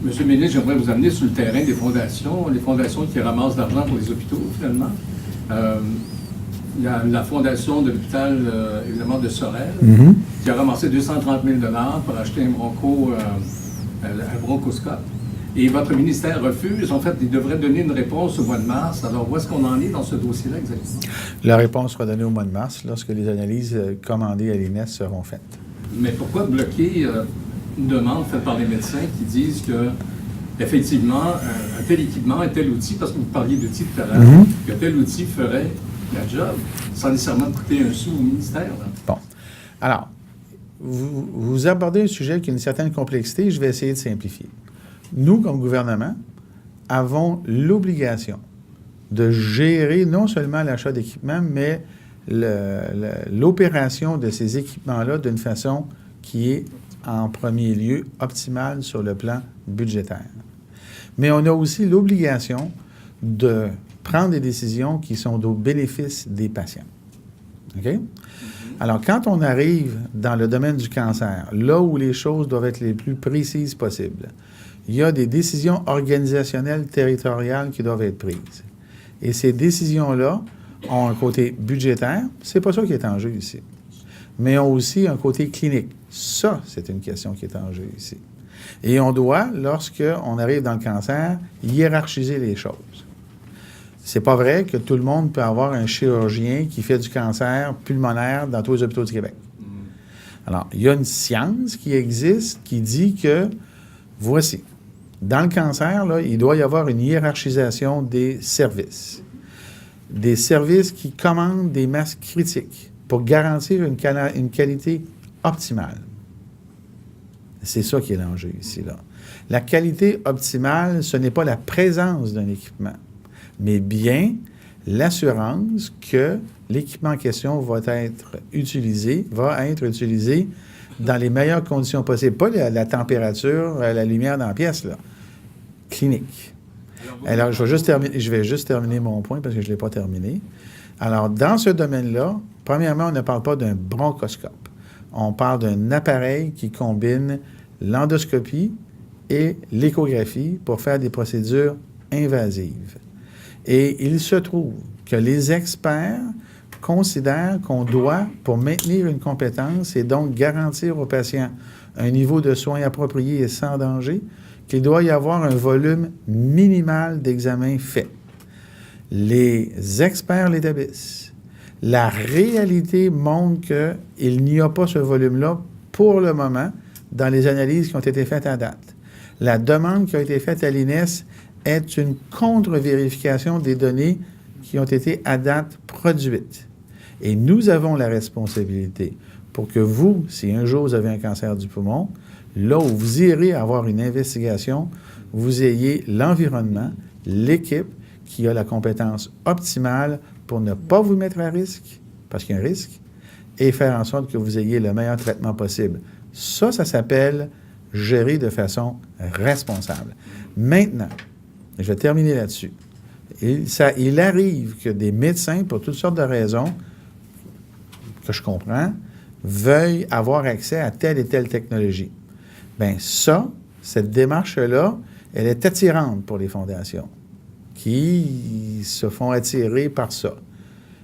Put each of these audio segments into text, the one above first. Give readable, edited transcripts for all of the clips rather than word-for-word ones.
Monsieur le ministre, j'aimerais vous amener sur le terrain des fondations, les fondations qui ramassent l'argent pour les hôpitaux, finalement. Il y a la fondation de l'hôpital, évidemment, de Sorel, qui a ramassé 230 000 $ pour acheter un bronchoscope. Et votre ministère refuse. En fait, il devrait donner une réponse au mois de mars. Alors, où est-ce qu'on en est dans ce dossier-là exactement? La réponse sera donnée au mois de mars lorsque les analyses commandées à l'INES seront faites. Mais pourquoi bloquer une demande faite par les médecins qui disent que, effectivement, un tel équipement, un tel outil, parce que vous parliez d'outils tout à l'heure, que tel outil ferait la job sans nécessairement coûter un sou au ministère? Là. Bon. Alors, vous abordez un sujet qui a une certaine complexité. Je vais essayer de simplifier. Nous, comme gouvernement, avons l'obligation de gérer non seulement l'achat d'équipements, mais l'opération de ces équipements-là d'une façon qui est, en premier lieu, optimale sur le plan budgétaire. Mais on a aussi l'obligation de prendre des décisions qui sont au bénéfice des patients. OK? Alors, quand on arrive dans le domaine du cancer, là où les choses doivent être les plus précises possibles, il y a des décisions organisationnelles territoriales qui doivent être prises. Et ces décisions-là ont un côté budgétaire, c'est pas ça qui est en jeu ici, mais ont aussi un côté clinique. Ça, c'est une question qui est en jeu ici. Et on doit, lorsqu'on arrive dans le cancer, hiérarchiser les choses. C'est pas vrai que tout le monde peut avoir un chirurgien qui fait du cancer pulmonaire dans tous les hôpitaux du Québec. Alors, il y a une science qui existe qui dit que, voici, dans le cancer, là, il doit y avoir une hiérarchisation des services. Des services qui commandent des masses critiques pour garantir une qualité optimale. C'est ça qui est l'enjeu ici, là. La qualité optimale, ce n'est pas la présence d'un équipement, mais bien l'assurance que l'équipement en question va être utilisé dans les meilleures conditions possibles. Pas la température, la lumière dans la pièce, là. Clinique. Alors, je vais juste terminer mon point parce que je ne l'ai pas terminé. Alors, dans ce domaine-là, premièrement, on ne parle pas d'un bronchoscope. On parle d'un appareil qui combine l'endoscopie et l'échographie pour faire des procédures invasives. Et il se trouve que les experts considèrent qu'on doit, pour maintenir une compétence et donc garantir aux patients un niveau de soins approprié et sans danger, qu'il doit y avoir un volume minimal d'examens faits. Les experts l'établissent. La réalité montre qu'il n'y a pas ce volume-là pour le moment dans les analyses qui ont été faites à date. La demande qui a été faite à l'INES est une contre-vérification des données qui ont été à date produites. Et nous avons la responsabilité pour que vous, si un jour vous avez un cancer du poumon, là où vous irez avoir une investigation, vous ayez l'environnement, l'équipe qui a la compétence optimale pour ne pas vous mettre à risque, parce qu'il y a un risque, et faire en sorte que vous ayez le meilleur traitement possible. Ça s'appelle gérer de façon responsable. Maintenant, je vais terminer là-dessus. Il arrive que des médecins, pour toutes sortes de raisons, que je comprends, veuillent avoir accès à telle et telle technologie. Bien, cette démarche-là, elle est attirante pour les fondations qui se font attirer par ça.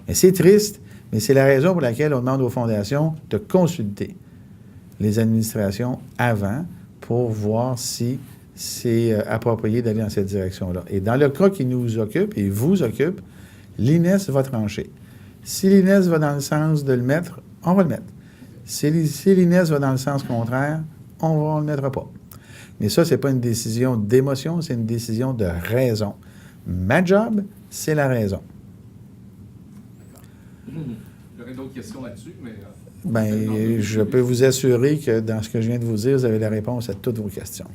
Et c'est triste, mais c'est la raison pour laquelle on demande aux fondations de consulter les administrations avant pour voir si c'est approprié d'aller dans cette direction-là. Et dans le cas qui nous occupe et vous occupe, l'INES va trancher. Si l'INES va dans le sens de le mettre, on va le mettre. Si l'INES va dans le sens contraire, on ne le mettra pas. Mais ça, ce n'est pas une décision d'émotion, c'est une décision de raison. Ma job, c'est la raison. J'aurais d'autres questions là-dessus, mais... Bien, je peux vous assurer que dans ce que je viens de vous dire, vous avez la réponse à toutes vos questions.